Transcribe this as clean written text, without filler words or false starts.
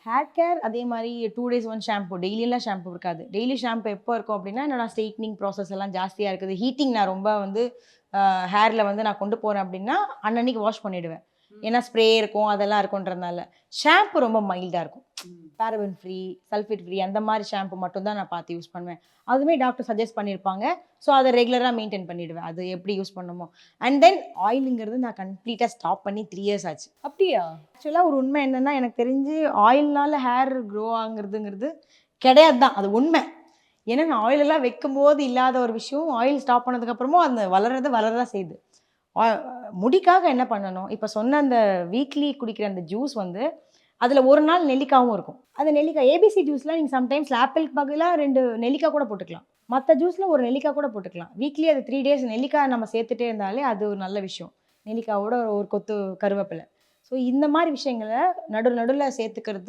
Hair care அதே மாதிரி 2 days one shampoo. டெய்லியெல்லாம் shampoo இருக்காது. டெய்லி ஷாம்பு எப்போ இருக்கும் அப்படின்னா, என்னோட ஸ்ட்ரெய்ட்னிங் ப்ராசஸ் எல்லாம் ஜாஸ்தியா இருக்குது. ஹீட்டிங் நான் ரொம்ப வந்து ஹேர்ல வந்து நான் கொண்டு போறேன் அப்படின்னா, அன்னன்னைக்கு வாஷ் பண்ணிடுவேன். ஏன்னா ஸ்ப்ரே இருக்கும், அதெல்லாம் இருக்குன்றதுனால. ஷாம்பு ரொம்ப மைல்டா இருக்கும். பாரபன் ஃப்ரீ, சல்ஃபேட் ஃப்ரீ அந்த மாரி ஷாம்பு மட்டும் தான் நான் பார்த்து யூஸ் பண்ணுவேன். அதுவுமே டாக்டர் சஜெஸ்ட் பண்ணியிருப்பாங்க. ஸோ அத ரெகுலரா மெயின்டெயின் பண்ணிடுவேன். அது எப்படி யூஸ் பண்ணணுமோ. அண்ட் தென் ஆயிலுங்கிறது நான் கம்ப்ளீட்டா ஸ்டாப் பண்ணி 3 இயர்ஸ் ஆச்சு. அப்படியா? ஆக்சுவலா ஒரு உண்மை என்னன்னா, எனக்கு தெரிஞ்சு ஆயில்னால ஹேர் க்ரோ ஆகுறதுங்கிறது கிடையாது தான். அது உண்மை. ஏன்னா நான் ஆயில் எல்லாம் வைக்கும்போது இல்லாத ஒரு விஷயம், ஆயில் ஸ்டாப் பண்ணதுக்கு அப்புறமும் அந்த வளரதான் செய்யுது. ஆ முடிக்காக என்ன பண்ணணும்? இப்ப சொன்ன அந்த வீக்லி குடிக்கிற அந்த ஜூஸ் வந்து, அதுல ஒரு நாள் நெல்லிக்காவும் இருக்கும். அந்த நெல்லிக்காய் ஏபிசி ஜூஸ்ல நீங்க சம்டைம்ஸ் ஆப்பிளுக்கு பதிலா 2 நெல்லிக்காய் கூட போட்டுக்கலாம். மத்த ஜூஸ்ல ஒரு நெல்லிக்காய் கூட போட்டுக்கலாம். வீக்லி அது 3 டேஸ் நெல்லிக்காய் நம்ம சேர்த்துட்டே இருந்தாலே அது ஒரு நல்ல விஷயம். நெல்லிக்காவோட ஒரு கொத்து கருவேப்பிலை. ஸோ இந்த மாரி விஷயங்கள நடுவுல சேர்த்துக்கிறது